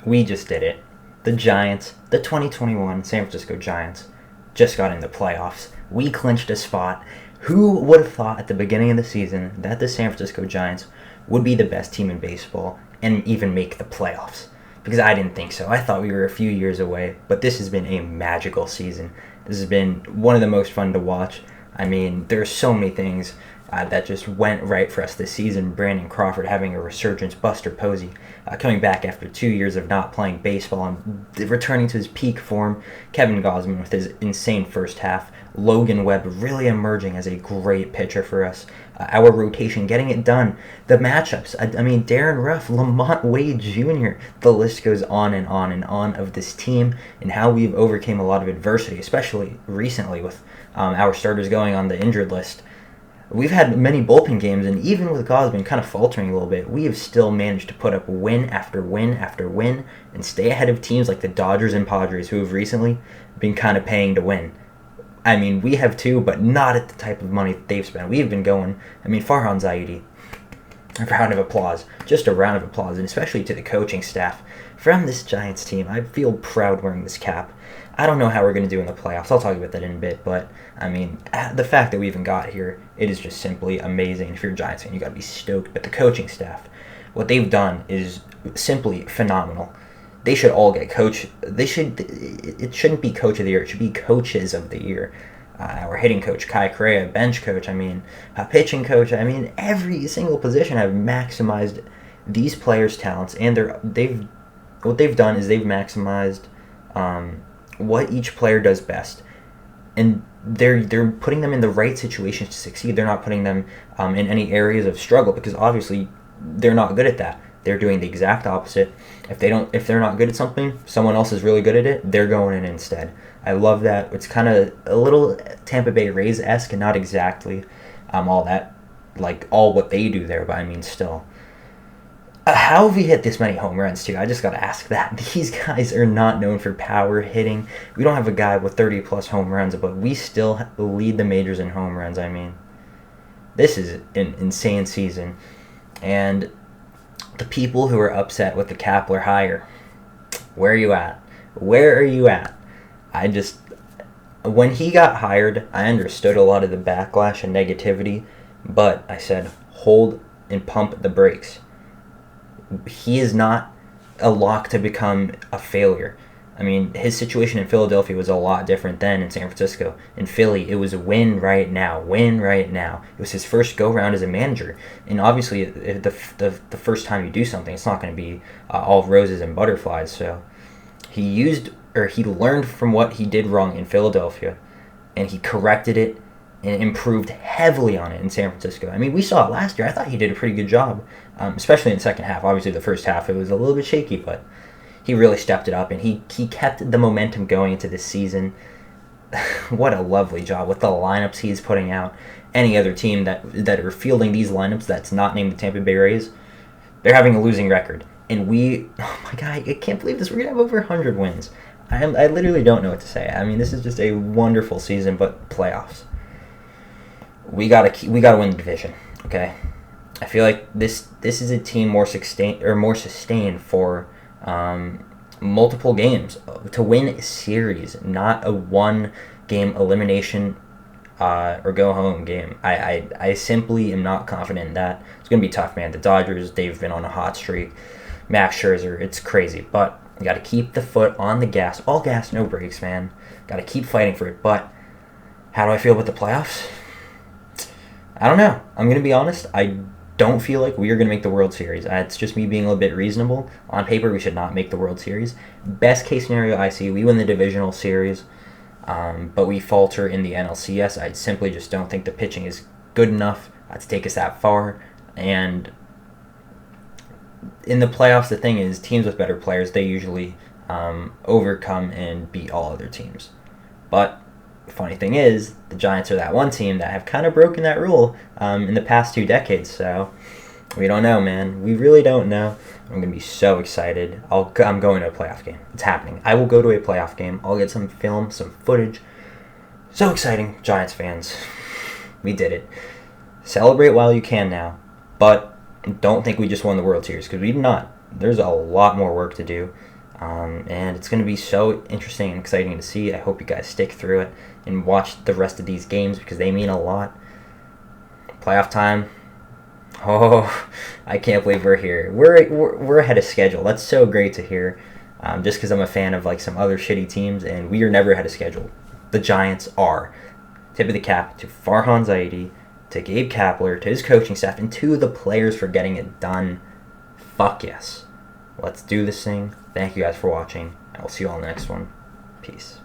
We just did it. The Giants, the 2021 San Francisco Giants, just got in the playoffs. We clinched a spot. Who would have thought at the beginning of the season that the San Francisco Giants would be the best team in baseball and even make the playoffs? Because I didn't think so. I thought we were a few years away, but this has been a magical season. This has been one of the most fun to watch. I mean, there are so many things that just went right for us this season. Brandon Crawford having a resurgence, Buster Posey coming back after 2 years of not playing baseball and returning to his peak form, Kevin Gausman with his insane first half, Logan Webb really emerging as a great pitcher for us, our rotation getting it done, the matchups, I mean, Darren Ruff, Lamont Wade Jr., the list goes on and on and on of this team and how we've overcame a lot of adversity, especially recently with our starters going on the injured list. We've had many bullpen games, and even with Gausman kind of faltering a little bit, we have still managed to put up win after win after win and stay ahead of teams like the Dodgers and Padres, who have recently been kind of paying to win. I mean, we have too, but not at the type of money that they've spent. We have been going, Farhan Zaidi, a round of applause, just a round of applause, and especially to the coaching staff from this Giants team. I feel proud wearing this cap. I don't know how we're going to do in the playoffs. I'll talk about that in a bit, but the fact that we even got here, it is just simply amazing. If you're a Giants fan, you got to be stoked. But the coaching staff, what they've done is simply phenomenal. They should all get coach. It shouldn't be coach of the year. It should be coaches of the year. Our hitting coach, Kai Correa, bench coach, pitching coach. Every single position have maximized these players' talents, and what they've done is they've maximized what each player does best, and they're putting them in the right situations to succeed. They're not putting them in any areas of struggle, because obviously they're not good at that. They're doing the exact opposite. If they're not good at something, someone else is really good at it, they're going in instead. I love that. It's kind of a little Tampa Bay Rays-esque, and not exactly all that, like all what they do there, but still. How have we hit this many home runs, too? I just got to ask that. These guys are not known for power hitting. We don't have a guy with 30-plus home runs, but we still lead the majors in home runs. This is an insane season. And the people who are upset with the Kapler hire, where are you at? Where are you at? When he got hired, I understood a lot of the backlash and negativity, but I said, hold and pump the brakes. He is not a lock to become a failure. His situation in Philadelphia was a lot different than in San Francisco. In Philly, it was win right now, win right now. It was his first go-round as a manager. And obviously, the first time you do something, it's not going to be all roses and butterflies. So he learned from what he did wrong in Philadelphia, and he corrected it and improved heavily on it in San Francisco. We saw it last year. I thought he did a pretty good job, especially in the second half. Obviously, the first half, it was a little bit shaky, but he really stepped it up, and he kept the momentum going into this season. What a lovely job with the lineups he's putting out. Any other team that are fielding these lineups that's not named the Tampa Bay Rays, they're having a losing record. And oh my God, I can't believe this. We're going to have over 100 wins. I literally don't know what to say. This is just a wonderful season, but playoffs. We gotta win the division, okay? I feel like this is a team more sustained for multiple games to win a series, not a one-game elimination or go-home game. I simply am not confident in that. It's gonna be tough, man. The Dodgers, they've been on a hot streak. Max Scherzer, it's crazy, but you got to keep the foot on the gas. All gas, no brakes, man. Got to keep fighting for it. But how do I feel about the playoffs? I don't know. I'm going to be honest. I don't feel like we are going to make the World Series. It's just me being a little bit reasonable. On paper, we should not make the World Series. Best case scenario I see, we win the divisional series, but we falter in the NLCS. I simply just don't think the pitching is good enough to take us that far. And in the playoffs, the thing is, teams with better players, they usually overcome and beat all other teams. But the funny thing is, the Giants are that one team that have kind of broken that rule in the past 2 decades. So we don't know, man. We really don't know. I'm going to be so excited. I'm going to a playoff game. It's happening. I will go to a playoff game. I'll get some film, some footage. So exciting, Giants fans. We did it. Celebrate while you can now. But don't think we just won the World Series, because we did not. there's a lot more work to do. And it's going to be so interesting and exciting to see. I hope you guys stick through it and watch the rest of these games because they mean a lot. Playoff time. Oh, I can't believe we're here. We're ahead of schedule. That's so great to hear. Just because I'm a fan of like some other shitty teams, and we are never ahead of schedule. The Giants are. Tip of the cap to Farhan Zaidi, to Gabe Kapler, to his coaching staff, and to the players for getting it done. Fuck yes. Let's do this thing. Thank you guys for watching. I will see you all in the next one. Peace.